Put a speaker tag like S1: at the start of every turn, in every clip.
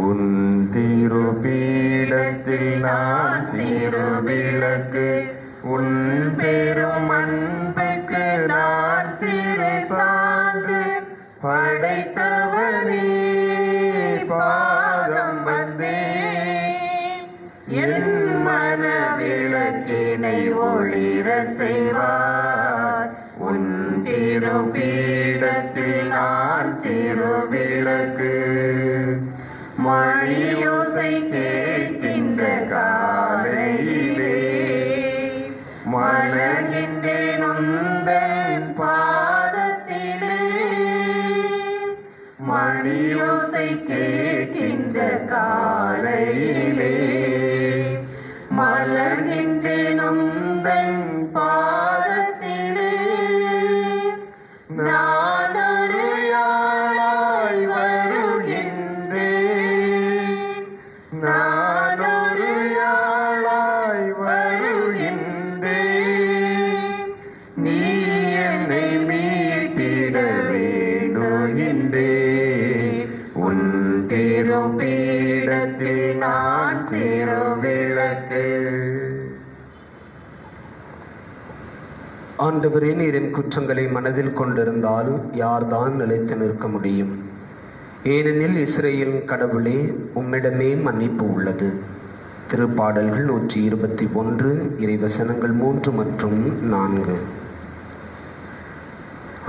S1: உன் திருபீடத்தில் நான் சிறு விளக்கு, உன் பெரும் அன்புக்கு நான் சிறு சான்று. படைத்தவனே பாதம் வந்தேன், என் மன விளக்கினை ஒளிர செய்வார். உன் திருபீடத்தில் நான் சிறு விளக்கு. மணியோசை கேட்கின்ற காலையிலே மலர்கின்றேன் உந்தன் பாதத்திலே. மணியோசை கேட்கின்ற காலையிலே மலர்கின்றேன் உந்தன் பாதத்திலே. நான் ஒரு யாழாய் வருகின்றேன், நான் ஒரு யாழாய் வருகின்றேன். நீ என்னை மீட்டிட வேண்டுகின்றேன். உன் திருபீடத்தில் நான் சிறு விளக்கு.
S2: ஆண்டவரே, நீர் என் குற்றங்களை மனதில் கொண்டிருந்தால் யார்தான் நிலைத்து நிற்க முடியும்? ஏனெனில் இஸ்ரேல் கடவுளே, உம்மிடமே மன்னிப்பு உள்ளது. திருப்பாடல்கள் 121 இறைவசனங்கள் 3 மற்றும் 4.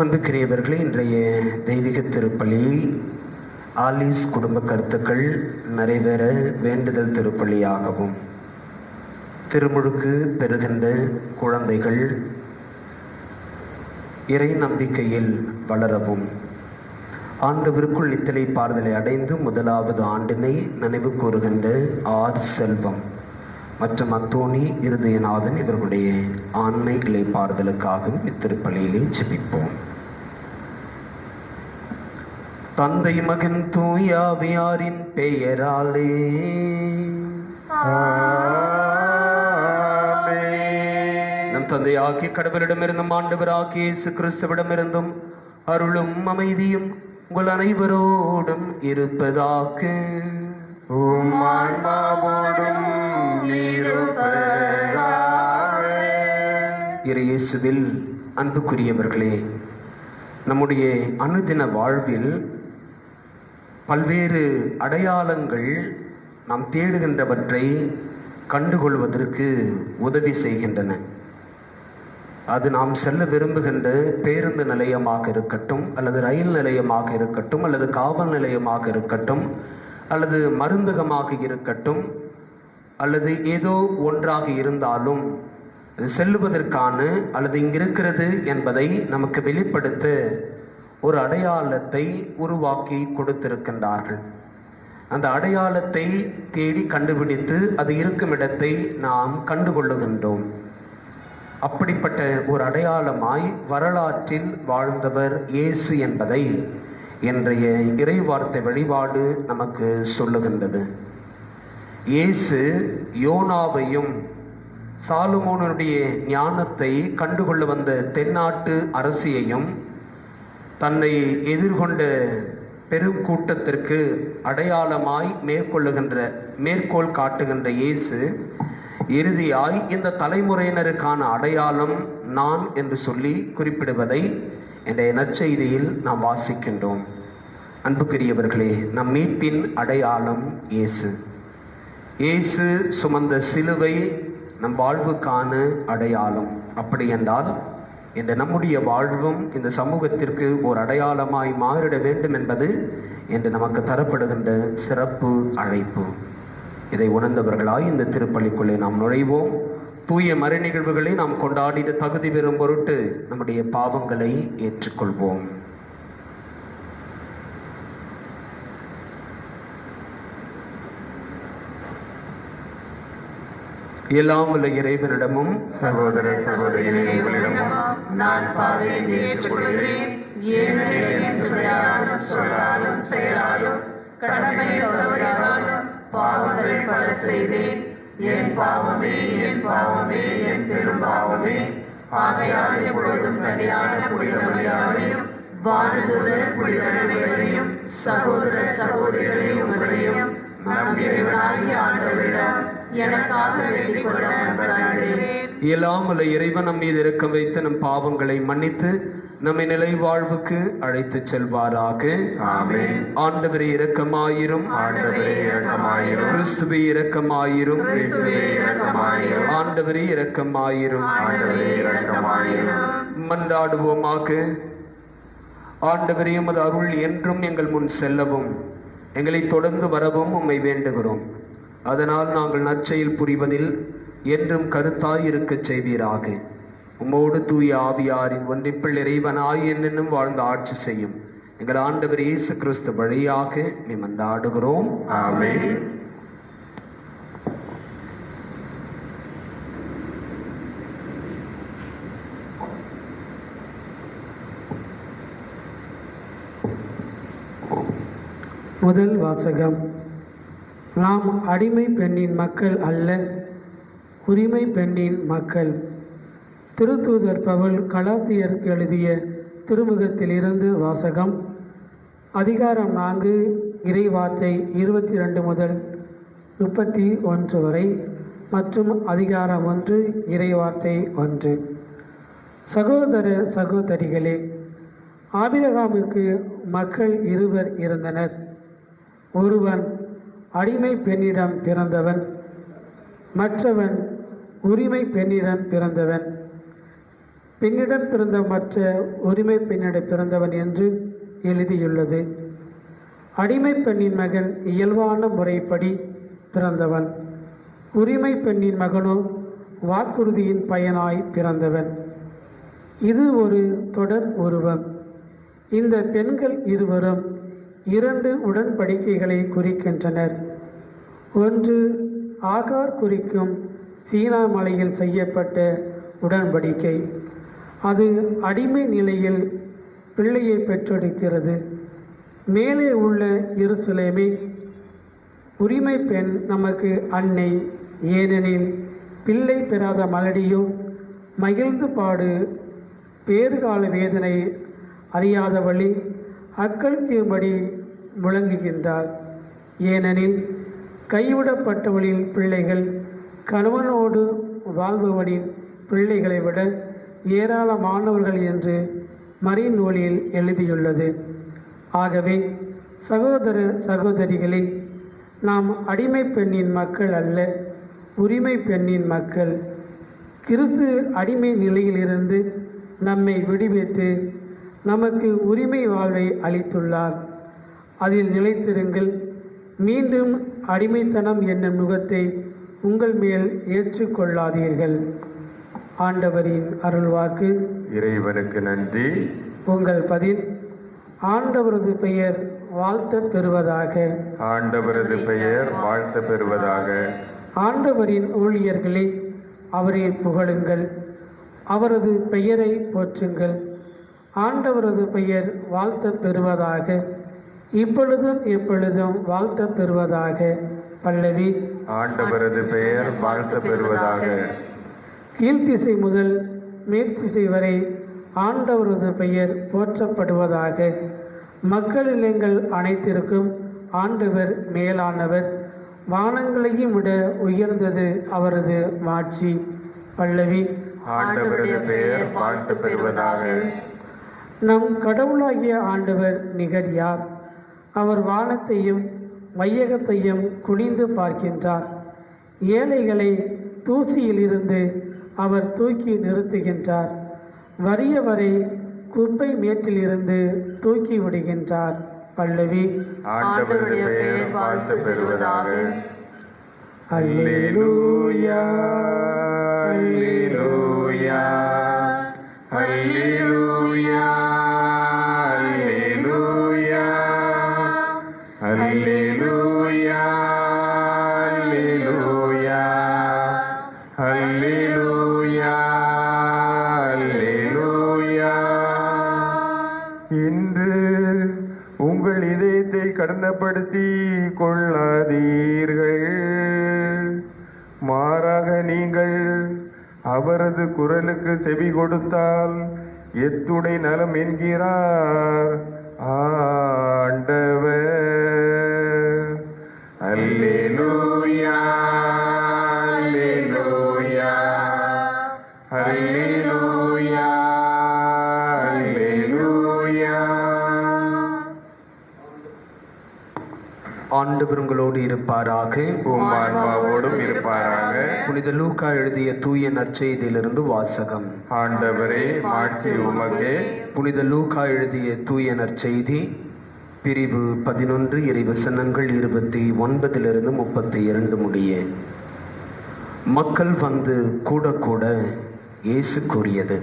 S2: அன்புக்குரியவர்களே, இன்றைய தெய்வீக திருப்பலி ஆலிஸ் குடும்ப கருத்துக்கள் நிறைவேற வேண்டுதல் திருப்பலியாகவும், திருமுழுக்கு பெறுகின்ற குழந்தைகள் இறை நம்பிக்கையில் வளரவும், ஆண்டவருக்குள் நித்திரை பாறுதலை அடைந்து முதலாவது ஆண்டினை நினைவு கூறுகின்ற ஆர் செல்வம் மற்றும் அத்தோணி இருதயநாதன் இவர்களுடைய ஆண்மை இளைப்பாறுதலுக்காகவும் இத்திருப்பலியிலே ஜெபிப்போம். தந்தை மகன் தூய ஆவியாரின் பெயராலே நம் தந்தையாகிய கடவுளிடமிருந்தும் ஆண்டவராகிய இயேசு கிறிஸ்துவிடமிருந்தும் அருளும் அமைதியும் உங்கள் அனைவரோடும் இருப்பதாக.
S1: உம் ஆன்மாவோடும் இருப்பதாக.
S2: இயேசுவில் அன்புக்குரியவர்களே, நம்முடைய அனுதின வாழ்வில் பல்வேறு அடையாளங்கள் நாம் தேடுகின்றவற்றை கண்டுகொள்வதற்கு உதவி செய்கின்றன. அது நாம் செல்ல விரும்புகின்ற பேருந்து நிலையமாக இருக்கட்டும், அல்லது ரயில் நிலையமாக இருக்கட்டும், அல்லது காவல் நிலையமாக இருக்கட்டும், அல்லது மருந்தகமாக இருக்கட்டும், அல்லது ஏதோ ஒன்றாக இருந்தாலும் அது செல்லுவதற்கான அல்லது இங்கிருக்கிறது என்பதை நமக்கு வெளிப்படுத்த ஒரு அடையாளத்தை உருவாக்கி கொடுத்திருக்கின்றார்கள். அந்த அடையாளத்தை தேடி கண்டுபிடித்து அது இருக்கும் இடத்தை நாம் கண்டுகொள்ளுகின்றோம். அப்படிப்பட்ட ஒரு அடையாளமாய் வரலாற்றில் வாழ்ந்தவர் இயேசு என்பதை இன்றைய இறைவார்த்தை வழிபாடு நமக்கு சொல்லுகின்றது. இயேசு யோனாவையும் சாலமோனுடைய ஞானத்தை கண்டுகொள்ள வந்த தென்னாட்டு அரசியையும் தன்னை எதிர்கொண்ட பெரும் கூட்டத்திற்கு அடையாளமாய் மேற்கோள் காட்டுகின்ற இயேசு இறுதியாய் இந்த தலைமுறையினருக்கான அடையாளம் நான் என்று சொல்லி குறிப்பிடுவதை இன்றைய நற்செய்தியில் நாம் வாசிக்கின்றோம். அன்புக்குரியவர்களே, நம் மீட்பின் அடையாளம் இயேசு. இயேசு சுமந்த சிலுவை நம் வாழ்வுக்கான அடையாளம். அப்படி என்றால் இந்த நம்முடைய வாழ்வும் இந்த சமூகத்திற்கு ஒரு அடையாளமாய் மாறிட வேண்டும் என்பது என்று நமக்கு தரப்படுகின்ற சிறப்பு அழைப்பு. இதை உணர்ந்தவர்களாய் இந்த திருப்பலிக்குள்ளே நாம் நுழைவோம். தூய மறை நிகழ்வுகளை நாம் கொண்டாடிட தகுதி பெறும் பொருட்டு நம்முடைய பாவங்களை ஏற்றுக்கொள்வோம். எல்லாம் உள்ள இறைவனிடமும்
S1: சகோதர சகோதரிகளிடமும் நான் பாவியை ஏற்றுக்கொள்கிறேன். ஏனெனில் சொல்லாலும் சொல்லாலும் செயலாலும் கடமை தவறாலும் பாவங்களை பல செய்தேன். என் பாவமே, என் பாவமே, என் பெரும் பாவமே. ஆகையால் எப்பொழுதும் தனியான புனிதமரியாதையும் வானதூதர் புனிதரையும் சகோதர சகோதரிகளையும் உங்களையும் நம் இறைவனாகிய ஆண்டவரிடம் எனக்காக வேண்டிக் கொள்ள மன்றாடுகிறேன்.
S2: எல்லாம் வல்ல இறைவன் நம் மீது இரக்கம் வைத்து நம் பாவங்களை மன்னித்து நம்மை நிலை வாழ்வுக்கு அழைத்துச் செல்வாராக.
S1: ஆமென்.
S2: ஆண்டவரே இரக்கமாயிரும்.
S1: ஆண்டவரே இரக்கமாயிரும்.
S2: கிறிஸ்துவே இரக்கமாயிரும்.
S1: கிறிஸ்துவே இரக்கமாயிரும்.
S2: ஆண்டவரே இரக்கமாயிரும்.
S1: ஆண்டவரே இரக்கமாயிரும்.
S2: மன்றாடுவோமாக. ஆண்டவரே, உமது அருள் என்றும் எங்கள் முன் செல்லவும் எங்களை தொடர்ந்து வரவும் உம்மை வேண்டுகிறோம். அதனால் நாங்கள் நற்செயல் புரிவதில் என்றும் கருத்தாய் இருக்கச் செய்வீராக. உம்மோடு தூய ஆவியாரின் ஒன்றிப்பில் இறைவனாய் என்னென்னும் வாழ்ந்து ஆட்சி செய்யும் எங்கள் ஆண்டவர் இயேசு கிறிஸ்து வழியாக மன்றாடுகிறோம்.
S1: ஆமென்.
S3: முதல் வாசகம். நாம் அடிமை பெண்ணின் மக்கள் அல்ல, உரிமை பெண்ணின் மக்கள். திருத்தூதர் பவுல் கலாத்தியருக்கு எழுதிய திருமுகத்திலிருந்து வாசகம். அதிகாரம் 4, இறைவார்த்தை 22 முதல் 31 வரை மற்றும் அதிகாரம் 1, இறைவார்த்தை 1. சகோதர சகோதரிகளே, ஆபிரகாமுக்கு மக்கள் இருவர் இருந்தனர். ஒருவன் அடிமை பெண்ணிடம் பிறந்தவன், மற்றவன் உரிமை பெண்ணிடம் பிறந்தவன். பெண்ணிடம் பிறந்த மற்ற உரிமை பெண்ணிடம் பிறந்தவன் என்று எழுதியுள்ளது. அடிமை பெண்ணின் மகன் இயல்பான முறைப்படி பிறந்தவன். உரிமை பெண்ணின் மகனோ வாக்குறுதியின் பயனாய் பிறந்தவன். இது ஒரு தொடர் உருவம். இந்த பெண்கள் இருவரும் 2 உடன்படிக்கைகளை குறிக்கின்றனர். ஒன்று ஆகார் குறிக்கும் சீனா மலையில் செய்யப்பட்ட உடன்படிக்கை. அது அடிமை நிலையில் பிள்ளையை பெற்றெடுக்கிறது. மேலே உள்ள எருசலேமே, உரிமை பெண் நமக்கு அன்னை. ஏனெனில் பிள்ளை பெறாத மலடியோ மகிழ்ந்து பாடு பேறுகால வேதனை அறியாதவழி அக்களிக்கும்படி முழங்குகின்றார். ஏனெனில் கைவிடப்பட்டவளின் பிள்ளைகள் கணவனோடு வாழ்பவனின் பிள்ளைகளை விட ஏராளமானவர்கள் என்று மறைநூலில் எழுதியுள்ளது. ஆகவே சகோதர சகோதரிகளே, நாம் அடிமை பெண்ணின் மக்கள் அல்ல, உரிமை பெண்ணின் மக்கள். கிறிஸ்து அடிமை நிலையிலிருந்து நம்மை விடுவித்து நமக்கு உரிமை வாழ்வை அளித்துள்ளார். அதில் நிலைத்திருங்கள். மீண்டும் அடிமைத்தனம் என்னும் நுகத்தை உங்கள் மேல் ஏற்றுக்கொள்ளாதீர்கள். ஆண்டவரின் அருள்வாக்கு.
S1: இறைவனுக்கு நன்றி.
S3: உங்கள் பதில். ஆண்டவரது பெயர் வாழ்த்த பெறுவதாக.
S1: ஆண்டவரது பெயர் வாழ்த்த பெறுவதாக.
S3: ஆண்டவரின் ஊழியர்களே, அவரை புகழுங்கள், அவரது பெயரை போற்றுங்கள். ஆண்டவரது பெயர் வாழ்த்த பெறுவதாக, இப்பொழுதும் எப்பொழுதும் வாழ்த்த பெறுவதாக. பல்லவி.
S1: ஆண்டவரது பெயர் வாழ்த்த பெறுவதாக.
S3: கீழ்த்திசை முதல் மேற்திசை வரை ஆண்டவரது பெயர் போற்றப்படுவதாக. மக்கள் இல்லங்கள் அனைத்திற்கும் ஆண்டவர் மேலானவர். வானங்களையும் விட உயர்ந்தது அவரது மாட்சி. பல்லவி.
S1: ஆண்டவரது பெயர் வாழ்த்த பெறுவதாக.
S3: நம் கடவுளாகிய ஆண்டவர் நிகர் யார்? அவர் வானத்தையும் வையகத்தையும் குனிந்து பார்க்கின்றார். ஏழைகளை தூசியிலிருந்து அவர் தூக்கி நிறுத்துகின்றார். வறியவரை குப்பை மேட்டிலிருந்து தூக்கி விடுகின்றார். பல்லவி.
S1: ஆண்டவரது பெயர் வாழ்த்த பெறுவதாக.
S3: அல்லேலூயா,
S1: அல்லேலூயா, அல்லேலூயா, அல்லேலூயா, அல்லேலூயா, அல்லேலூயா, அல்லேலூயா, அல்லேலூயா. இன்று உங்கள் இதயத்தை கடந்தப்படுத்தி கொள்ளாதீர்கள். மாறாக நீங்கள் அவரது குரலுக்கு செவி கொடுத்தால் எத்துணை நலம் என்கிறார் ஆண்டவர்.
S2: ஆண்டவர் உங்களோடு இருப்பாராக.
S1: உம் ஆன்மாவோடும் இருப்பாராக.
S2: புனித லூக்கா எழுதிய தூய நற்செய்தியிலிருந்து வாசகம்.
S1: ஆண்டவரே, மாட்சி உமக்கே.
S2: புனித லூக்கா எழுதிய தூய நற்செய்தி பிரிவு 11 இறைவசனங்கள் 29 32 முடிய. மக்கள் வந்து கூட கூட இயேசு கூறியது,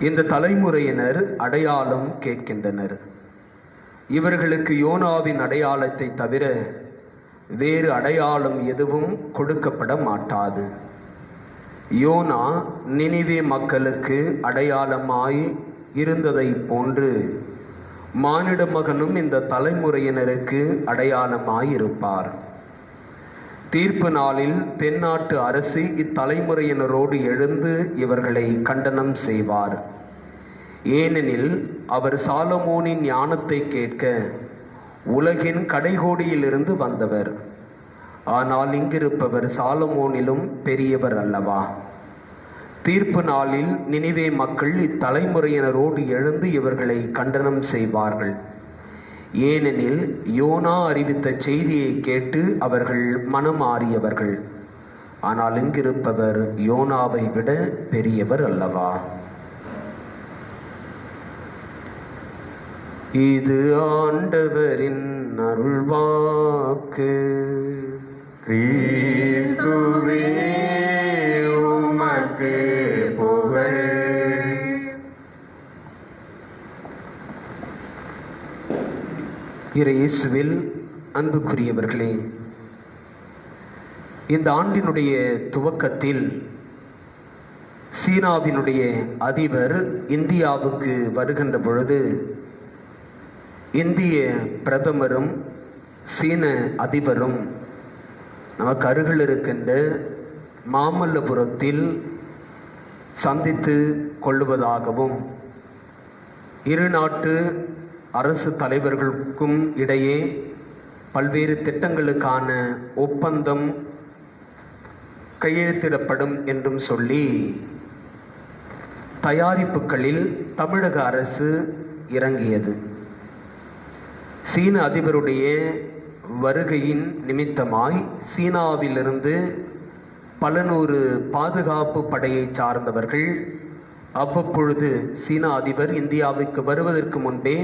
S2: இந்த தலைமுறையினர் அடையாளம் கேட்கின்றனர். இவர்களுக்கு யோனாவின் அடையாளத்தை தவிர வேறு அடையாளம் எதுவும் கொடுக்கப்பட மாட்டாது. யோனா நினிவே மக்களுக்கு அடையாளமாய் இருந்ததை போன்று மானிட மகனும் இந்த தலைமுறையினருக்கு அடையாளமாய் இருப்பார். தீர்ப்பு நாளில் தென்னாட்டு அரசு இத்தலைமுறையினரோடு எழுந்து இவர்களை கண்டனம் செய்வார். ஏனெனில் அவர் சாலமோனின் ஞானத்தை கேட்க உலகின் கடைகோடியிலிருந்து வந்தவர். ஆனால் இங்கிருப்பவர் சாலமோனிலும் பெரியவர் அல்லவா? தீர்ப்பு நாளில் நினிவே மக்கள் இத்தலைமுறையினரோடு எழுந்து இவர்களை கண்டனம் செய்வார்கள். ஏனெனில் யோனா அறிவித்த செய்தியை கேட்டு அவர்கள் மனமாறியவர்கள். ஆனால் இங்கிருப்பவர் யோனாவை விட பெரியவர் அல்லவா? இது ஆண்டவரின் அருள்வாக்கு.
S1: கிறிஸ்துவே, உமக்கு புகழ்.
S2: இயேசுவில் அன்புக்குரியவர்களே, இந்த ஆண்டினுடைய துவக்கத்தில் சீனாவினுடைய அதிபர் இந்தியாவுக்கு வருகின்ற பொழுது இந்திய பிரதமரும் சீன அதிபரும் நமக்கு அருகில் இருக்கின்ற மாமல்லபுரத்தில் சந்தித்து கொள்ளுவதாகவும் இரு நாட்டு அரசு தலைவர்களுக்கும் இடையே பல்வேறு திட்டங்களுக்கான ஒப்பந்தம் கையெழுத்திடப்படும் என்றும் சொல்லி தயாரிப்புகளில் தமிழக அரசு இறங்கியது. சீன அதிபருடைய வருகையின் நிமித்தமாய் சீனாவிலிருந்து பல நூறு பாதுகாப்பு படையை சார்ந்தவர்கள் அவ்வப்பொழுது சீன அதிபர் இந்தியாவுக்கு வருவதற்கு முன்பே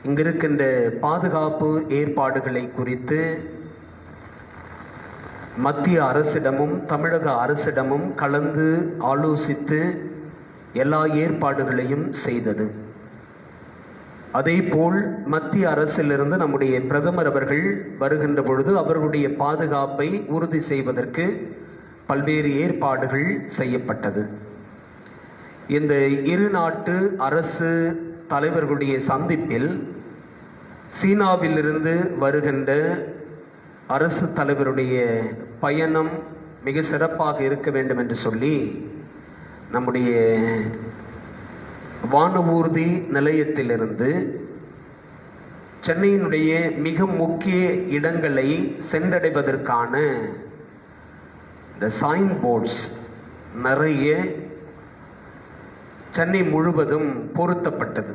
S2: இங்கிருக்கின்ற பாதுகாப்பு ஏற்பாடுகளை குறித்து மத்திய அரசிடமும் தமிழக அரசிடமும் கலந்து ஆலோசித்து எல்லா ஏற்பாடுகளையும் செய்தது. அதேபோல் மத்திய அரசிலிருந்து நம்முடைய பிரதமர் அவர்கள் வருகின்ற பொழுது அவர்களுடைய பாதுகாப்பை உறுதி செய்வதற்கு பல்வேறு ஏற்பாடுகள் செய்யப்பட்டது. இந்த இரு நாட்டு அரசு தலைவர்களுடைய சந்திப்பில் சீனாவிலிருந்து வருகின்ற அரசு தலைவருடைய பயணம் மிக சிறப்பாக இருக்க வேண்டும் என்று சொல்லி நம்முடைய வானூர்தி நிலையத்திலிருந்து சென்னையினுடைய மிக முக்கிய இடங்களை சென்றடைவதற்கான இந்த சைன் போர்ட்ஸ் நிறைய சென்னை முழுவதும் பொருத்தப்பட்டது.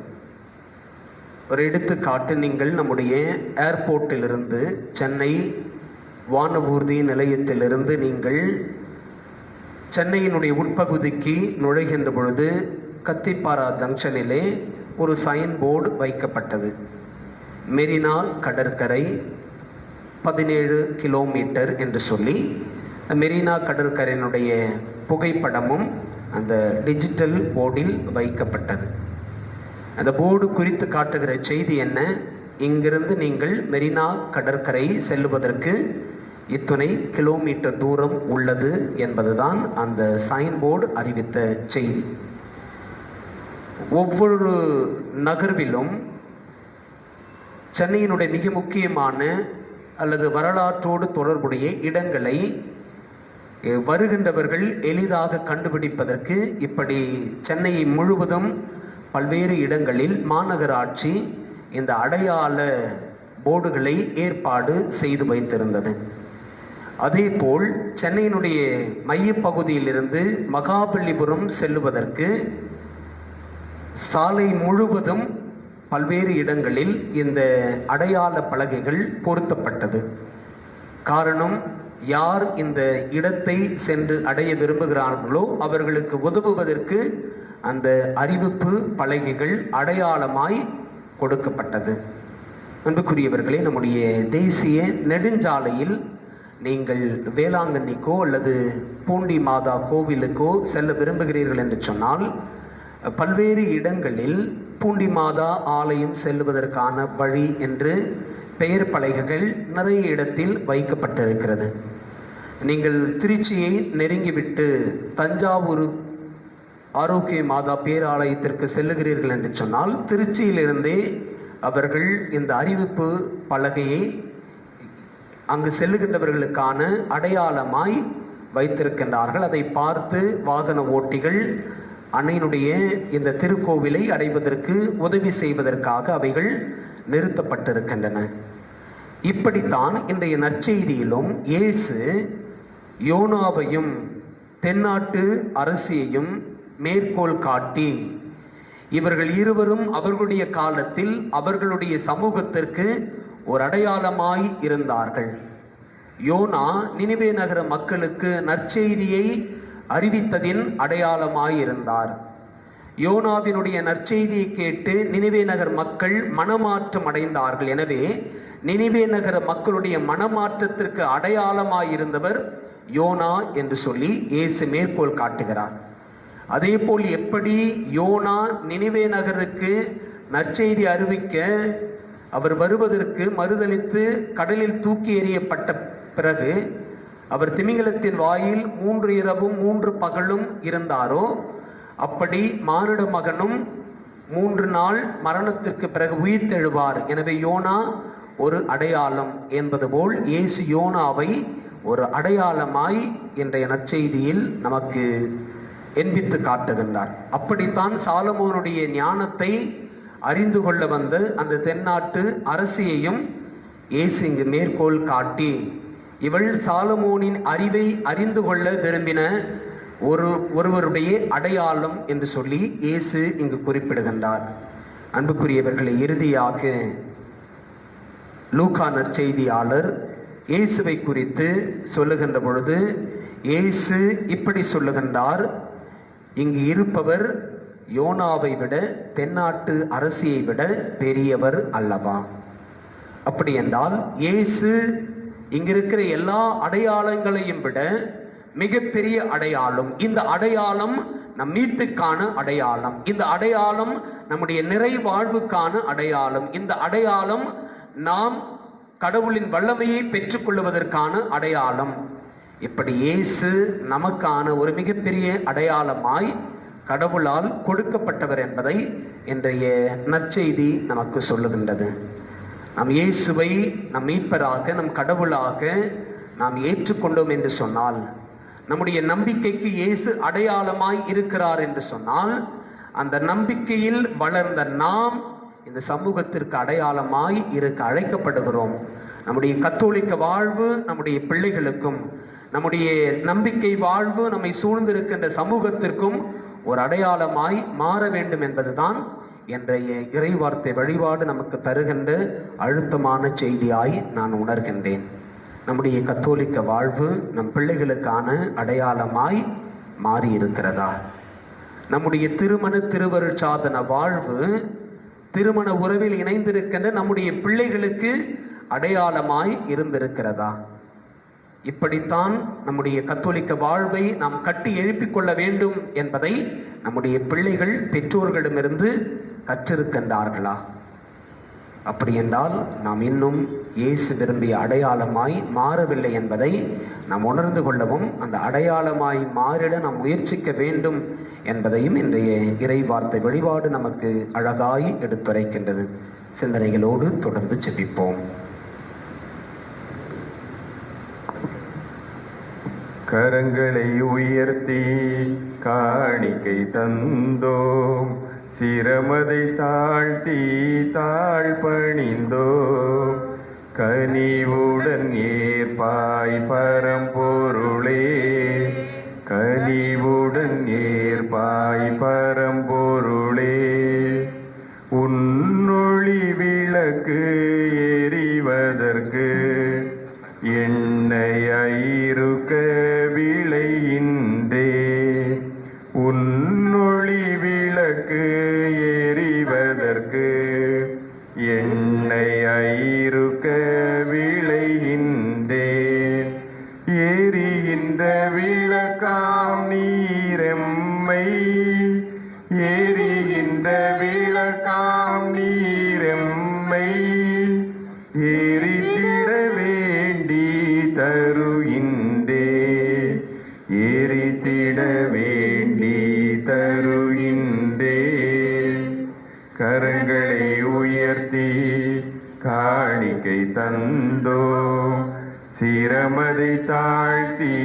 S2: ஒரு எடுத்துக்காட்டு, நீங்கள் நம்முடைய ஏர்போர்ட்டிலிருந்து சென்னை வானூர்தி நிலையத்திலிருந்து நீங்கள் சென்னையினுடைய உட்பகுதிக்கு நுழைகின்ற பொழுது கத்திப்பாரா ஜங்ஷனிலே ஒரு சைன் போர்டு வைக்கப்பட்டது. மெரினா கடற்கரை 17 கிலோமீட்டர் என்று சொல்லி மெரினா கடற்கரையினுடைய புகைப்படமும் அந்த டிஜிட்டல் போர்டில் வைக்கப்பட்டது. அந்த போர்டு குறித்து காட்டுகிற செய்தி என்ன? இங்கிருந்து நீங்கள் மெரினா கடற்கரை செல்லுவதற்கு இத்தனை கிலோமீட்டர் தூரம் உள்ளது என்பதுதான் அந்த சைன் போர்டு அறிவித்த செய்தி. ஒவ்வொரு நகர்விலும் சென்னையினுடைய மிக முக்கியமான அல்லது வரலாற்றோடு தொடர்புடைய இடங்களை வருகின்றவர்கள் எளிதாக கண்டுபிடிப்பதற்கு இப்படி சென்னை முழுவதும் பல்வேறு இடங்களில் மாநகராட்சி இந்த அடையாள போர்டுகளை ஏற்பாடு செய்து வைத்திருந்தது. அதேபோல் சென்னையினுடைய மையப்பகுதியிலிருந்து மகாபலிபுரம் செல்லுவதற்கு சாலை முழுவதும் பல்வேறு இடங்களில் இந்த அடையாள பலகைகள் பொருத்தப்பட்டது. காரணம், யார் இந்த இடத்தை சென்று அடைய விரும்புகிறார்களோ அவர்களுக்கு உதவுவதற்கு அந்த அறிவிப்பு பலகைகள் அடையாளமாய் கொடுக்கப்பட்டது. அன்புக்குரியவர்களே, நம்முடைய தேசிய நெடுஞ்சாலையில் நீங்கள் வேளாங்கண்ணிக்கோ அல்லது பூண்டி மாதா கோவிலுக்கோ செல்ல விரும்புகிறீர்கள் என்று சொன்னால், பல்வேறு இடங்களில் பூண்டி மாதா ஆலயம் செல்லுவதற்கான வழி என்று பெயர் பலகைகள் நிறைய இடத்தில் வைக்கப்பட்டிருக்கிறது. நீங்கள் திருச்சியை நெருங்கிவிட்டு தஞ்சாவூர் ஆரோக்கிய மாதா பேராலயத்திற்கு செல்லுகிறீர்கள் என்று சொன்னால், திருச்சியிலிருந்தே அவர்கள் இந்த அறிவிப்பு பலகையை அங்கு செல்லுகின்றவர்களுக்கான அடையாளமாய் வைத்திருக்கின்றார்கள். அதை பார்த்து வாகன ஓட்டிகள் அன்னையினுடைய இந்த திருக்கோவிலை அடைவதற்கு உதவி செய்வதற்காக அவைகள் நிறுத்தப்பட்டிருக்கின்றன. இப்படித்தான் இன்றைய நற்செய்தியிலும் இயேசு யோனாவையும் தென்னாட்டு அரசியையும் மேற்கோள் காட்டி, இவர்கள் இருவரும் அவர்களுடைய காலத்தில் அவர்களுடைய சமூகத்திற்கு ஒரு அடையாளமாய் இருந்தார்கள். யோனா நினிவே நகர மக்களுக்கு நற்செய்தியை அறிவித்ததின் அடையாளமாய் இருந்தார். யோனாவினுடைய நற்செய்தியை கேட்டு நினிவே நகர் மக்கள் மனமாற்றம் அடைந்தார்கள். எனவே நினிவே நகர மக்களுடைய மனமாற்றத்திற்கு அடையாளமாயிருந்தவர் யோனா என்று சொல்லி இயேசு மேற்கோள் காட்டுகிறார். அதே போல் எப்படி யோனா நினிவே நகருக்கு நற்செய்தி அறிவிக்க அவர் வருவதற்கு மறுதலித்து கடலில் தூக்கி எறியப்பட்ட பிறகு அவர் திமிங்கலத்தின் வாயில் 3 இரவும் 3 பகலும் இருந்தாரோ, அப்படி மானிட மகனும் 3 நாள் மரணத்திற்கு பிறகு உயிர்த்தெழுவார். எனவே யோனா ஒரு அடையாளம் என்பது போல் இயேசு யோனாவை ஒரு அடையாளமாய் இன்றைய நற்செய்தியில் நமக்கு எண்பித்து காட்டுகின்றார். அப்படித்தான் சாலமோனுடைய ஞானத்தை அறிந்து கொள்ள வந்த அந்த தென்னாட்டு அரசியையும் இயேசு இங்கு மேற்கோள் காட்டி, இவள் சாலமோனின் அறிவை அறிந்து கொள்ள விரும்பின ஒருவருடைய அடையாளம் என்று சொல்லி இயேசு இங்கு குறிப்பிடுகின்றார். அன்புக்குரியவர்களை, இறுதியாக லூக்கா நற்செய்தியாளர் இயேசுவை குறித்து சொல்லுகின்ற பொழுது இயேசு இப்படி சொல்லுகின்றார், இங்கு இருப்பவர் யோனாவை விட தென்னாட்டு அரசியை விட பெரியவர் அல்லவா? அப்படி என்றால் இயேசு இங்கிருக்கிற எல்லா அடையாளங்களையும் விட மிகப்பெரிய அடையாளம். இந்த அடையாளம் நம் மீட்புக்கான அடையாளம். இந்த அடையாளம் நம்முடைய நிறைவாழ்வுக்கான அடையாளம். இந்த அடையாளம் நாம் கடவுளின் வல்லமையை பெற்றுக்கொள்வதற்கான அடையாளம். இப்படி இயேசு நமக்கான ஒரு மிகப்பெரிய அடையாளமாய் கடவுளால் கொடுக்கப்பட்டவர் என்பதை இன்றைய நற்செய்தி நமக்கு சொல்லுகின்றது. நம் இயேசுவை நம் மீட்பராக, நம் கடவுளாக நாம் ஏற்றுக்கொண்டோம் என்று சொன்னால், நம்முடைய நம்பிக்கைக்கு இயேசு அடையாளமாய் இருக்கிறார் என்று சொன்னால், அந்த நம்பிக்கையில் வளர்ந்த நாம் இந்த சமூகத்திற்கு அடையாளமாய் இருக்க அழைக்கப்படுகிறோம். நம்முடைய கத்தோலிக்க வாழ்வு நம்முடைய பிள்ளைகளுக்கும், நம்முடைய நம்பிக்கை வாழ்வு நம்மை சூழ்ந்திருக்கின்ற சமூகத்திற்கும் ஒரு அடையாளமாய் மாற வேண்டும் என்பதுதான் இன்றைய இறைவார்த்தை வழிபாடு நமக்கு தருகின்ற அழுத்தமான செய்தியாய் நான் உணர்கின்றேன். நம்முடைய கத்தோலிக்க வாழ்வு நம் பிள்ளைகளுக்கான அடையாளமாய் மாறி இருக்கிறதா? நம்முடைய திருமண திருவருட்சாதன வாழ்வு திருமண உறவில் இணைந்திருக்கின்ற நம்முடைய பிள்ளைகளுக்கு அடையாளமாய் இருந்திருக்கிறதா? இப்படித்தான் நம்முடைய கத்தோலிக்க வாழ்வை நாம் கட்டி எழுப்பிக் கொள்ள வேண்டும் என்பதை நம்முடைய பிள்ளைகள் பெற்றோர்களிடமிருந்து கற்றிருக்கின்றார்களா? அப்படி என்றால் நாம் இன்னும் இயேசு விரும்பிய அடையாளமாய் மாறவில்லை என்பதை நாம் உணர்ந்து கொள்ளவும், அந்த அடையாளமாய் மாறிட நாம் முயற்சிக்க வேண்டும் என்பதையும் இன்றைய இறைவார்த்தை வழிபாடு நமக்கு அழகாய் எடுத்துரைக்கின்றது. சிந்தனைகளோடு தொடர்ந்து ஜெபிப்போம்.
S1: கரங்களை உயர்த்தி காணிக்கை தந்தோம், சிரமதை தாழ்த்தி தாழ்பணிந்தோம். கனிவுடன் ஏற்பாய் பரம்பொருளே, கனிவுடன் ஏற்பாய் பரம்பொருளே. உன்னுடைய அறிவதற்கு என்னையிருக்க விளையின்றே உன்னொளி விளக்கு எறிவதற்கு என்னையிருக்க விளையின்றே எரிகின்ற விளக்காம் நீரெம்மை எரிகின்ற விளக்காம் நீரெம்மை எரித்திட வேண்டி தருகின்றே எரித்திட வேண்டி தருகின்றே கரங்களை உயர்த்தி காணிக்கை தந்தோ சிரமதை தாழ்த்தி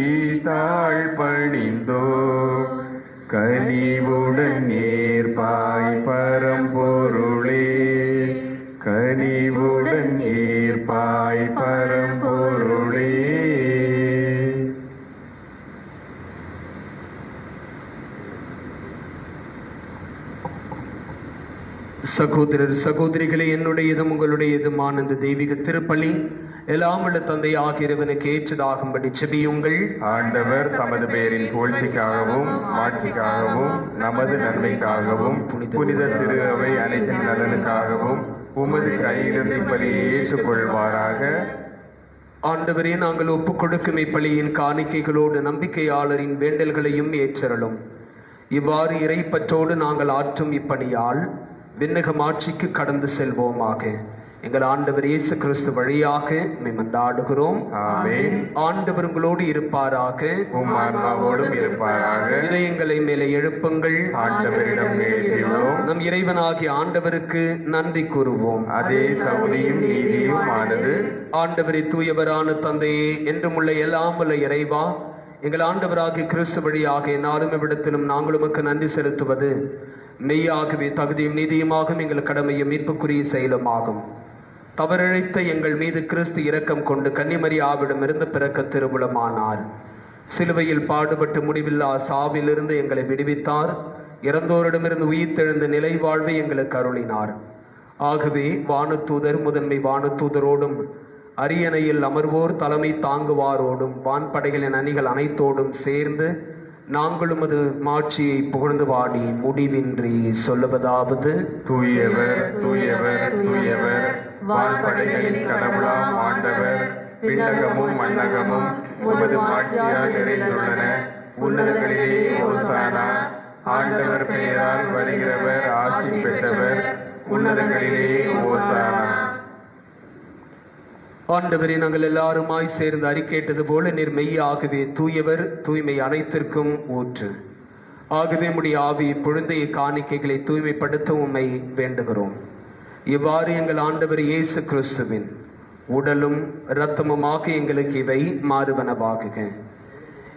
S1: தாழ்பணிந்தோ கனிவுடன் ஏற்பாய் பரம்பொருளே கனிவுடன் ஏற்பாய் பரம்பொருளே.
S2: சகோதரர் சகோதரிகளே, என்னுடையதும் உங்களுடையதுமான இந்த தெய்வீக திருப்பலி எல்லாம் உள்ள தந்தை ஆகியவனுக்கு ஏற்றதாகும்படி செபியுங்கள்.
S1: ஆண்டவர் தமது பெயரின் புகழ்ச்சிக்காகவும் மாட்சிக்காகவும் நமது நன்மைக்காகவும் புனித திரு அவை அனைத்தின் நலனுக்காகவும் உமது கையிலிருந்து பலியை ஏற்றுக்கொள்வாராக.
S2: ஆண்டவரே, நாங்கள் ஒப்புக் கொடுக்கும் இப்பலியின் காணிக்கைகளோடு நம்பிக்கையாளரின் வேண்டல்களையும் ஏற்றருளும். இவ்வாறு இறைப்பற்றோடு நாங்கள் ஆற்றும் இப்பணியால் விண்ணக ஆட்சிக்கு கடந்து செல்வோமாக. எங்கள் ஆண்டவர் இயேசு கிறிஸ்து வழியாக மன்றாடுகிறோம்.
S1: ஆமென்.
S2: ஆண்டவர் உங்களோடு இருப்பாராக,
S1: உம் ஆன்மாவோடும் இருப்பாராக.
S2: இதயங்களை மேலே எழுப்புங்கள்.
S1: ஆண்டவரிடம் எழுப்பியுள்ளோம்.
S2: நம் இறைவனாகிய ஆண்டவருக்கு நன்றி கூறுவோம்.
S1: அதே தகுதியும் நீதியும் ஆனது.
S2: ஆண்டவரை தூயவரான தந்தையே, என்றும் உள்ள எல்லாம் உள்ள இறைவா, எங்கள் ஆண்டவராகிய கிறிஸ்து வழியாக என்னாலும் இவ்விடத்திலும் நாங்கள் உமக்கு நன்றி செலுத்துவது மெய்யாகவே தகுதியும் நீதியுமாகும், எங்கள் கடமையும் மீட்புக்குரிய செயலுமாகும். தவறிழைத்த எங்கள் மீது கிறிஸ்து இரக்கம் கொண்டு கன்னிமரியாவிடம் இருந்து பிறக்க திருவுளமானார். சிலுவையில் பாடுபட்டு முடிவில்லா சாவிலிருந்து எங்களை விடுவித்தார். இறந்தோரிடமிருந்து உயிர்த்தெழுந்த நிலை வாழ்வை எங்களுக்கு அருளினார். ஆகவே வானதூதர் முதன்மை வானதூதரோடும் அரியணையில் அமர்வோர் தலைமை தாங்குவாரோடும் வான்படைகளின் அணிகள் அனைத்தோடும் சேர்ந்து நாங்களும் அது மாட்சியை புகழ்ந்து பாடி முடிவின்றி சொல்லுவதாவது:
S1: தூயவர் தூயவர் தூயவர், வான்படைகளின் கடவுளாம் ஆண்டவர், விண்ணகமும் மண்ணகமும் உமது மாட்சியால் நிறைந்துள்ளன. உன்னதங்களிலே ஓசானா. ஆண்டவர் பெயரால் வருகிறவர் ஆசி பெற்றவர். உன்னதங்களிலே ஓசானா.
S2: ஆண்டவரே, நாங்கள் எல்லாருமாய் சேர்ந்து அறிக்கையிட்டது போல நீர் மெய்யாகவே தூயவர், தூய்மை அனைத்திற்கும் ஊற்று. ஆகவே உம்முடைய ஆவி பொழுதைய காணிக்கைகளை தூய்மைப்படுத்த உம்மை வேண்டுகிறோம். இவ்வாறு எங்கள் ஆண்டவர் இயேசு கிறிஸ்துவின் உடலும் இரத்தமுமாக எங்களுக்கு இவை மாறுவனவாகுக.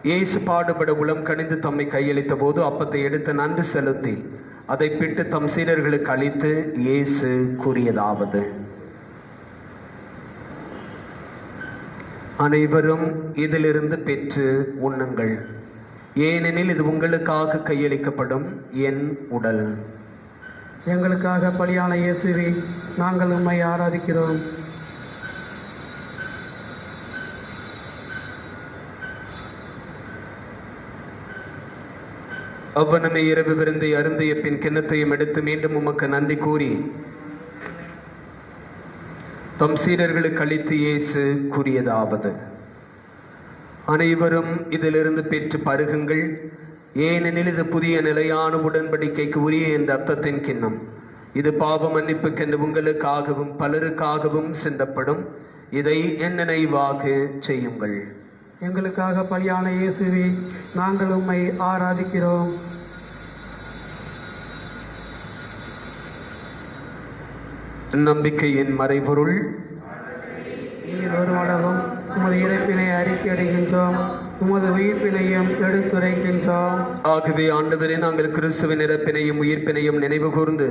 S2: இயேசு பாடுபட உளம் கனிந்து தம்மை கையளித்த போது அப்பத்தை எடுத்து நன்றி செலுத்தி அதை பிட்டு தம் சீடர்களுக்கு அளித்து இயேசு கூறியதாவது: அனைவரும் இதிலிருந்து பெற்று உண்ணுங்கள், ஏனெனில் இது உங்களுக்காக கையளிக்கப்படும் என் உடல்.
S3: எங்களுக்காக பலியான இயேசுவே, நாங்கள் உம்மை ஆராதிக்கிறோம்.
S2: அவ்வனமே இரவு விருந்தை அருந்திய பின் கிண்ணத்தையும் எடுத்து மீண்டும் உமக்கு நன்றி கூறி தம் சீடர்களுக்கு அளித்து இயேசு கூறியதாவது: அனைவரும் இதிலிருந்து பெற்று பருகுங்கள், ஏனெனில் இது புதிய நிலையான உடன்படிக்கைக்கு உரிய என்ற அர்த்தத்தின் கிண்ணம். இது பாவ மன்னிப்புக்கென்று உங்களுக்காகவும் பலருக்காகவும் சிந்தப்படும். இதை என் நினைவாக செய்யுங்கள்.
S3: எங்களுக்காக பலியான இயேசுவே, நாங்கள் உம்மை ஆராதிக்கிறோம்.
S2: நம்பிக்கையின் மறைபொருள்:
S3: நீர் வருமளவும் உமது இறப்பினை அறிக்கையிடுகின்றோம், உமது உயிர்ப்பினையும் எடுத்துரைக்கின்றோம்.
S2: ஆகவே ஆண்டவரே, நாங்கள் கிறிஸ்துவின் இறப்பினையும் உயிர்ப்பினையும் நினைவு கூர்ந்து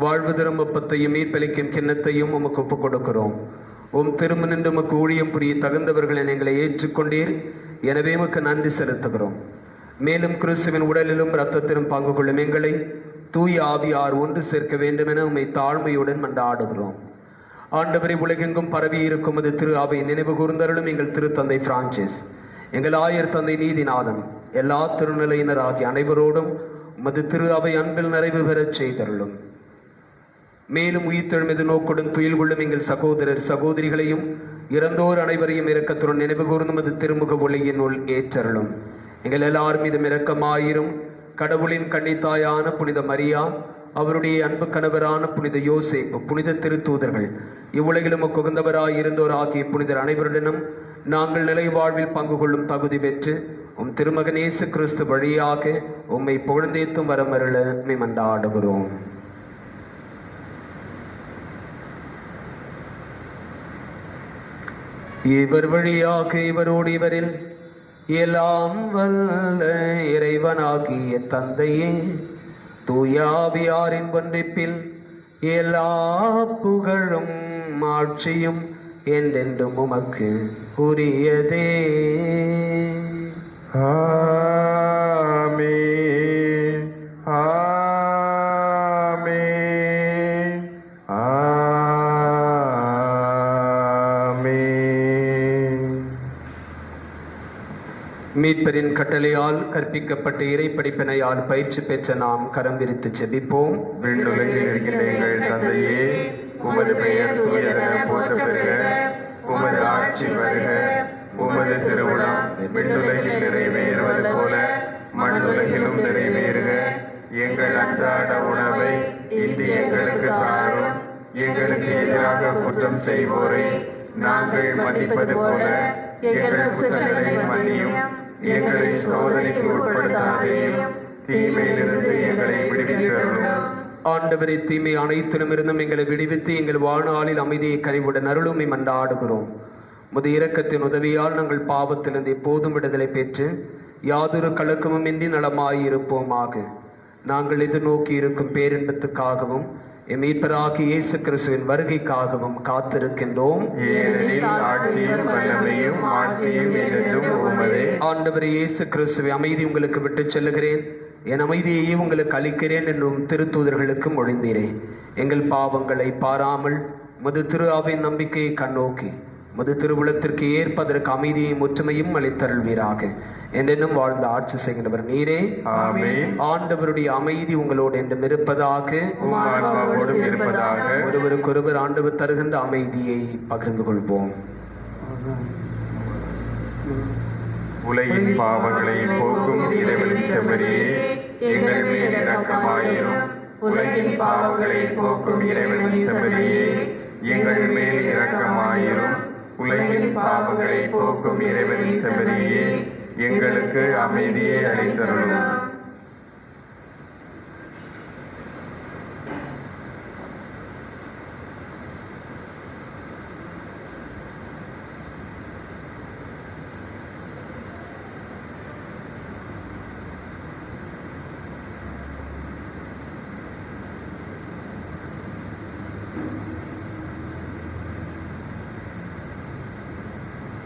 S2: வாழ்வு தரும் அப்பத்தையும் மீட்பளிக்கும் கிண்ணத்தையும் உமக்கு ஒப்புக் கொடுக்கிறோம். உம் திரும்ப நின்று உமக்கு ஊழியம் புரிய தகுந்தவர்களை எங்களை ஏற்றுக்கொண்டீர். எனவே உமக்கு நன்றி செலுத்துகிறோம். மேலும் கிறிஸ்துவின் உடலிலும் இரத்தத்திலும் பங்கு கொள்ளும் எங்களை தூய ஆவியார் ஒன்று சேர்க்க வேண்டும் என உம்மை தாழ்மையுடன் மன்றாடுகிறோம். ஆண்டவரை உலகெங்கும் பரவி இருக்கும் அது திரு அவை நினைவு கூர்ந்தருளும் எங்கள் திருத்தந்தை பிரான்சிஸ், எங்கள் ஆயர் தந்தை நீதிநாதன், எல்லா திருநிலையினர் ஆகிய அனைவரோடும் உமது திரு அவை அன்பில் நிறைவு பெறச் செய்தருளும். மேலும் உயிர்த்தெழுமது நோக்குடன் துயில் கொள்ளும் எங்கள் சகோதரர் சகோதரிகளையும் இறந்தோர் அனைவரையும் இரக்கத்துடன் நினைவு கூர்ந்தும் அது திருமுக ஒளியினுள் ஏற்றருளும். எங்கள் எல்லார் மீதும் இரக்கமாயிரும். கடவுளின் கன்னித்தாயான புனித மரியா, அவருடைய அன்பு கணவரான புனித யோசேப்பு, புனித திருத்தூதர்கள், இவ்வுலகிலும் உகந்தவராயிருந்தோர் ஆகிய புனிதர் அனைவருடனும் நாங்கள் நிலை வாழ்வில் பங்கு கொள்ளும் தகுதி பெற்று உம் திருமகன் இயேசு கிறிஸ்து வழியாக உம்மை புகழ்ந்தேத்தும் வரமருள மன்றாடுகிறோம். இவர் வழியாக இவரோடு இவரில் எல்லாம் வல்ல இறைவனாகிய தந்தையே, தூயாவியாரின் ஒன்றிப்பில் எல்லா புகழும் ஆட்சியும் என்றென்றும் உமக்கு உரியதே.
S1: ஆமென், ஆமென், ஆமென்.
S2: மீட்பரின் கட்டளையால் கற்பிக்கப்பட்ட இறை படிப்பினையால் பயிற்சி பெற்ற நாம் கரம் விரித்து செபிப்போம்.
S1: விண்ணுலகில் இருக்கின்ற எங்கள் தந்தையே, உமது பெயர் தூயதென போற்ற பெறுக. உமது ஆட்சி வருக. உமது திருவுளம் விண்ணுலகில் நிறைவேறுவது போல மண்ணுலகிலும் நிறைவேறுக. எங்கள் அன்றாட உணவை இன்று எங்களுக்கு தாரும். எங்களுக்கு எதிராக குற்றம் செய்வோரை நாங்கள் மன்னிப்பது போல எங்கள் குற்றங்களை மன்னியும். எங்களை சோதனைக்கு உட்படுத்தாதேயும், தீமையிலிருந்து எங்களை விடுவித்தருளும்.
S2: ஆண்டவரை தீமை அனைத்திலுமிருந்தும் எங்களை விடுவித்து எங்கள் வாழ்நாளில் அமைதியை கனிவுடன் அருளுமை மன்றாடுகிறோம். முது இரக்கத்தின் உதவியால் நாங்கள் பாவத்திலிருந்து எப்போதும் விடுதலை பெற்று யாதொரு கலக்கமும் இன்றி நலமாயிருப்போமாக. நாங்கள் எதிர்நோக்கி இருக்கும் பேரின்பத்துக்காகவும் மீட்பராகிய இயேசு கிறிஸ்துவின் வருகைக்காகவும் காத்திருக்கின்றோம்.
S1: ஏனெனில் ஆட்சியும் வல்லமையும் ஆட்சியும் என்றும் உமதே.
S2: ஆண்டவரே இயேசு கிறிஸ்துவை, அமைதி உங்களுக்கு விட்டுச் செல்லுகிறேன், என் அமைதியையே உங்களுக்கு அளிக்கிறேன் என்றும் திருத்தூதர்களுக்கு மொழிந்தீரேன். எங்கள் பாவங்களை பாராமல் முது திரு அவையின் நம்பிக்கையை கண்ணோக்கி முது திருவுளத்திற்கு ஏற்பதற்கு அமைதியையும் ஒற்றுமையும் அளித்தருள்வீராக. என்றென்னும் வாழ்ந்து ஆட்சி செய்கின்றவர் நீரே.
S1: ஆமென்.
S2: ஆண்டவருடைய அமைதி உங்களோடு என்றும் இருப்பதாக.
S1: உம் ஆன்மாவோடும் இருப்பதாக.
S2: ஒருவருக்கொருவர் ஆண்டவர் தருகின்ற அமைதியை பகிர்ந்து கொள்வோம்.
S1: உலகின் பாவங்களை போக்கும் இறைவனின் செம்மறியே, எங்கள் மேல் இரக்கமாயிரும். உலகின் பாவங்களை போக்கும் இறைவனின் செம்மறியே, எங்கள் மேல் இரக்கமாயிரும். உலகின் பாவங்களை போக்கும் இறைவனின் செம்மறியே, எங்களுக்கு அமைதியை அளித்தருளும்.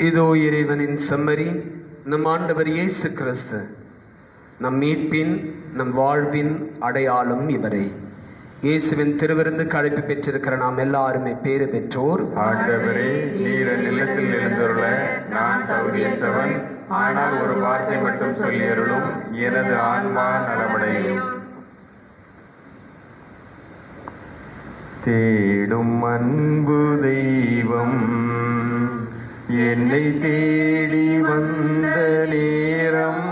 S2: இதோ இறைவனின் செம்மறி, நம் ஆண்டவர் இயேசு கிறிஸ்து, நம் மீட்பின் நம் வாழ்வின் அடையாளம் இவரே. இயேசுவின் திருவிருந்துக்கு அழைப்பு பெற்றிருக்கிற நாம் எல்லாருமே பேறு பெற்றோர்.
S1: ஆண்டவரே, நீர் என் இல்லத்தில் எழுந்துள்ள நான் தகுதியற்றவன். ஆனால் ஒரு வார்த்தை மட்டும் சொல்லி அருளும், எனது ஆன்மா நலமடையும். தேடும் அன்பு தெய்வம் என்னை தேடி வந்த நேரம்,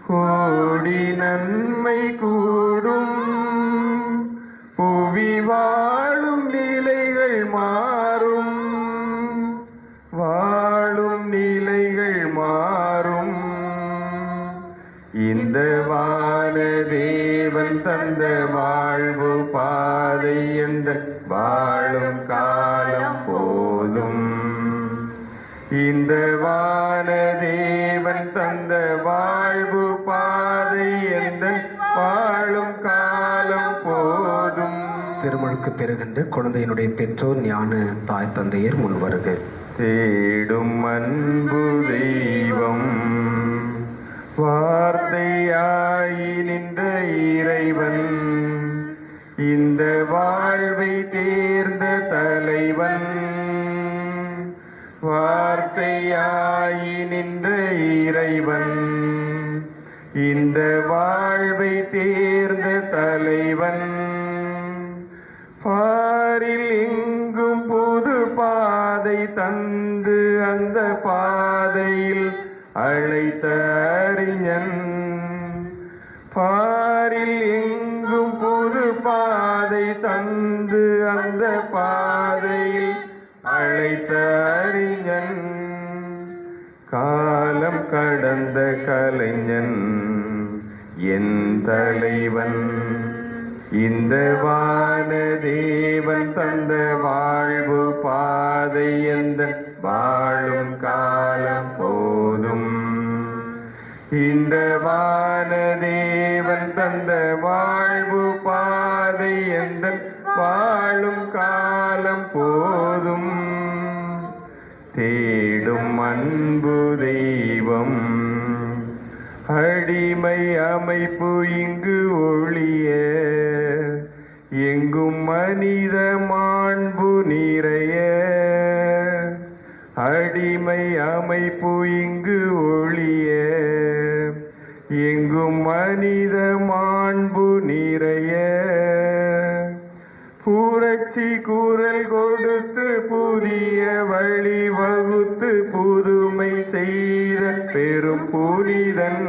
S1: கோடி நன்மை கூடும். புவி வாழும் நிலைகள் மாறும், வாழும் நிலைகள் மாறும். இந்த வானதேவன் தந்த வாழ்வு பாதை எந்த வாழும் காலம் போதும். இந்த வானதேவன் தந்த வாழ்வு பாதை எந்த வாழும் காலம் போதும்.
S2: திருமுழுக்கு பெறுகின்ற குழந்தையினுடைய பெற்றோர் ஞான தாய் தந்தையர் முன்வருக.
S1: தேடும் அன்பு தெய்வம் வார்த்தையாகி நின்ற இறைவன், இந்த வாழ்வை தேர்ந்த தலைவன், வார்த்தையாயி நின்ற இறைவன். இந்த வாழ்வை தேர்ந்த தலைவன், பாரில் எங்கும் புது பாதை தந்து அந்த பாதையில் அழைத்த அறிஞன். பாரில் எங்கும் புது பாதை தந்து அந்த பாதையில் அழைத்த அறிஞன். காலம் கடந்த கலைஞன் என் தலைவன். இந்த வானதேவன் தந்த வாழ்வு பாதை எந்த வாழும் காலம் போதும். இந்த வானதேவன் தந்த வாழ்வு பாதை எந்த வாழும் காலம் போதும். தேடும் அன்பு தெய்வம், அடிமை அமைப்பு இங்கு ஒழிய, எங்கும் மனித மாண்பு நிறைய. அடிமை அமைப்பு இங்கு ஒழிய, எங்கும் மனித மாண்பு நிறைய. புரட்சி குரல் கொடுத்து புதிய வழி வகுத்து புதுமை செய்த பெரும் புனிதன்.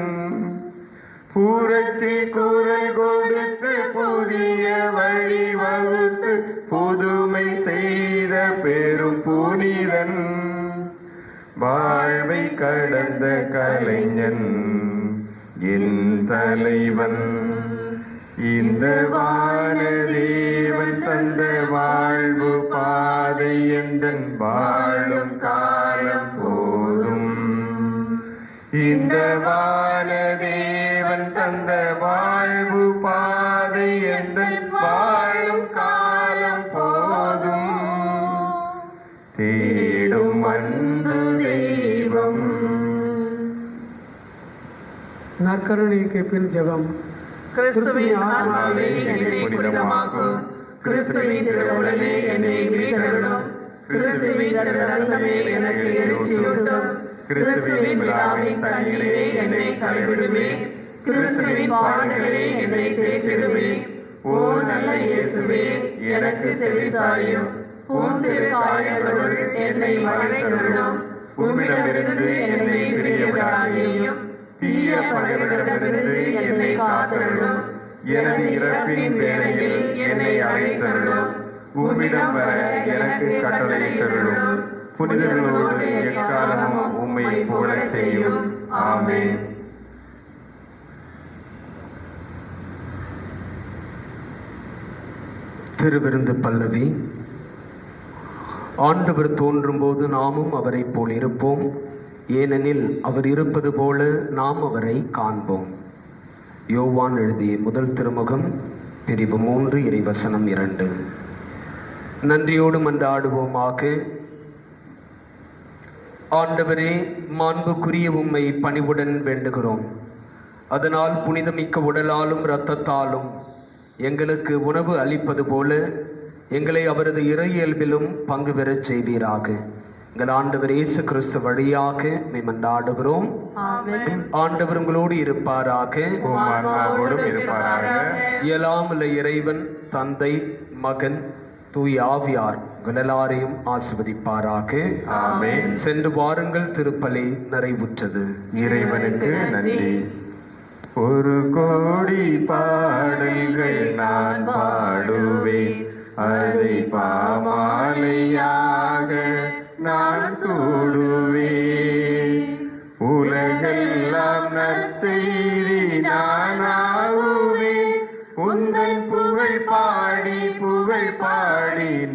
S1: புரட்சி குரல் கொடுத்து புதிய வழி வகுத்து புதுமை செய்த பெரும் புனிதன். வாழ்வை கடந்த கலைஞன் என் தலைவன். இந்த வானதேவன் தந்த வாழ்வு பாதை எந்தன் வாழும் காலம் போதும். இந்த வானதேவன் தந்த வாழ்வு பாதை எந்தன் வாழும் காலம் போதும். தேடும் அன்பு தெய்வம்.
S3: நற்கருணைக்கு பின் ஜெபம்.
S4: கிறிஸ்துவின் ஆன்மாவே என்னை புனிதமாக்கும். கிறிஸ்துவின் திருவுடலே என்னை மீட்டெழுதும். கிறிஸ்துவின் இரத்தமே எனக்கு எழுச்சியூட்டும். கிறிஸ்துவின் விழாவின் தண்ணீரே என்னை கைவிடுமே. கிறிஸ்துவின் பாடுகளே என்னை தேற்றிடுமே. ஓ நல்ல இயேசுவே, எனக்கு செவிசாயும். உம் திரு காயங்களுள் என்னை மறைத்தருளும். உம்மிடமிருந்து என்னை பிரிய விடாதேயும். தீய பகைவரிடமிருந்து என்னை காத்தருளும். எனது இறப்பின் வேளையில் என்னை அழைத்தருளும். உம்மிடம் வர எனக்கு கட்டளையிட்டருளும். புனிதர்களோடு எக்காலமும் உம்மை போல செய்யும். ஆமென்.
S2: திருவிருந்து பல்லவி. ஆண்டவர் தோன்றும் போது நாமும் அவரை போல் இருப்போம், ஏனெனில் அவர் இருப்பது போல நாம் அவரை காண்போம். யோவான் எழுதிய முதல் திருமுகம் பிரிவு 3 இறைவசனம் 2. நன்றியோடு மன்றாடுவோமாக. ஆண்டவரே, மாண்புக்குரிய உம்மை பணிவுடன் வேண்டுகிறோம். அதனால் புனிதமிக்க உடலாலும் இரத்தத்தாலும் எங்களுக்கு உணவு அளிப்பது போல எங்களை அவரது இறை இயல்பிலும் பங்கு பெறச் செய்வீராக. எங்கள் ஆண்டவர் இயேசு கிறிஸ்து வழியாக மன்றாடுகிறோம். ஆண்டவர் உங்களோடு இருப்பாராக. எல்லாம் உள்ள இறைவன் தந்தை, மகன், தூய ஆவியார் எல்லாரையும் ஆசிர்வதிப்பாராக.
S1: ஆமென்.
S2: சென்று வாருங்கள், திருப்பலி நிறைவுற்றது.
S1: இறைவனுக்கு நன்றி. ஒரு கோடி பாடல்கள் நான் பாடுவேன், அதை பாமாலையாக நான் சூடுவேன். உலகெல்லாம் நற்செய்தி நான் ஆகுவேன், உந்தன் புகழ் பாடி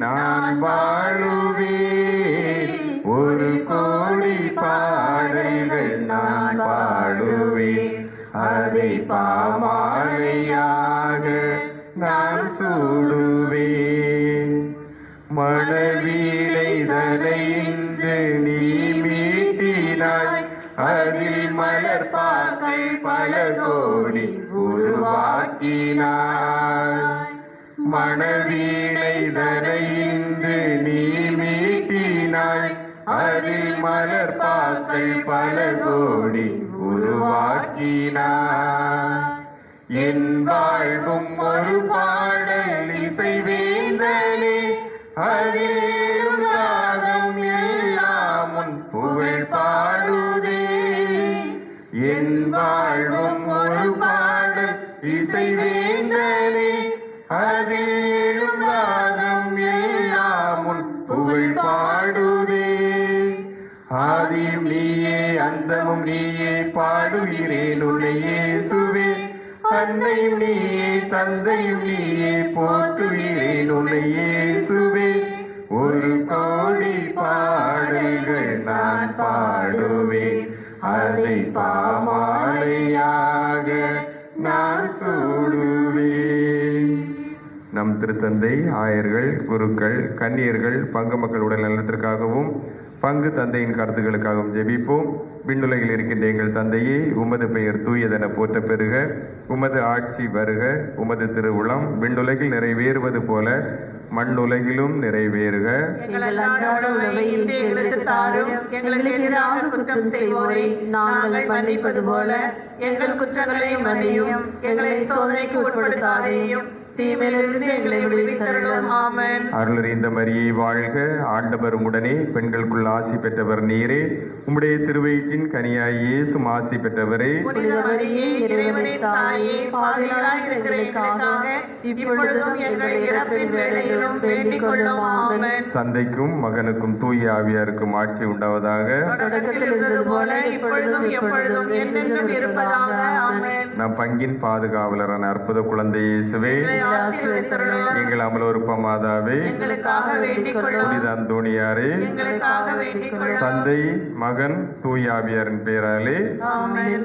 S1: நான் வாழுவேன். ஒரு கோடி பாடல்கள் நான் பாடுவேன், அதை பாமாலையாக நான் சூடுவேன். மணவீழைதனை இன்று நீ மீட்டினாய், அதில் மலர் பாக்கள் பல கோடி உருவாக்கினாய். மணவீணைதனை இன்று நீ மீட்டினாய், அதில் மலர் பாக்கள் பல கோடி உருவாக்கினாய். என் வாழ்வும் ஒரு பாடல் இசைவேந்தனே, அதில் ராகம் எல்லாம் உன் புகழ் பாடுதே. என் வாழ்வும் ஒரு பாடல் இசைவேந்தனே, அதில் ராகம் எல்லாம் உன் புகழ் பாடுதே. ஆதியும் நீயே அந்தமும் நீயே, பாடுகிறேன் உன்னை இயேசுவே. அன்னையும் நீயே தந்தையும் நீயே, போற்றுகிறேன் உன்னை இயேசுவே. ஒரு கோடி பாடல்கள் நான் பாடுவேன், அதை பாமாலையாக நான் சூடுவேன். நம் திருத்தந்தை, ஆயர்கள், குருக்கள், கன்னியர்கள், பங்கு மக்கள் உடல் நலத்திற்காகவும் பங்கு தந்தையின் கருத்துக்களுக்காகவும் ஜெபிப்போம். விண்ணுலகில் இருக்கின்ற எங்கள் தந்தையே, உமது பெயர் தூயதென போற்ற பெறுக. உமது ஆட்சி வருக. உமது திருவுளம் விண்ணுலகில் நிறைவேறுவது போல மண்ணுலகிலும் நிறைவேறுக.
S4: எங்கள் அன்றாட உணவை இன்று எங்களுக்கு தாரும். எங்களுக்கு எதிராக குற்றம் செய்வோரை நாங்கள் மன்னிப்பது போல எங்கள் குற்றங்களையும் மன்னியும். எங்களை சோதனைக்கு உட்படுத்தாதேயும், தீமையிலிருந்து எங்களை விடுவித்தருளும். ஆமென்.
S1: அருளறிந்த மரியே வாழ்க. ஆண்டவர் உடனே, பெண்களுக்குள் ஆசி பெற்றவர் நீரே. உம்முடைய திருவயிற்றின் கனியாய் இயேசும் ஆசி பெற்றவரே.
S4: புனித மரியே, இறைவனின் தாயே, பாவிகளாய் இருக்கிற எங்களுக்காக இப்பொழுதும் எங்கள் இறப்பின் வேளையிலும் வேண்டிக் கொள்ளும். ஆமென்.
S1: தந்தைக்கும் மகனுக்கும் தூய ஆவியாருக்கும் ஆட்சி உண்டாவதாக.
S4: தொடக்கத்தில் இருந்தது போல இப்பொழுதும் எப்பொழுதும் என்றென்றும் இருப்பதாக. ஆமென்.
S1: நம் பங்கின் பாதுகாவலரான அற்புத குழந்தை இயேசுவே,
S4: ஆசீர்வதித்தருளும்.
S1: எங்கள் அமலோருப்ப மாதாவே,
S4: எங்களுக்காக வேண்டிக் கொள்ளும்.
S1: புனித அந்தோணியாரே,
S4: எங்களுக்காக வேண்டிக் கொள்ளும்.
S1: தந்தை, மகன், தூய ஆவியாரின் பேராலே
S4: ஆமென்.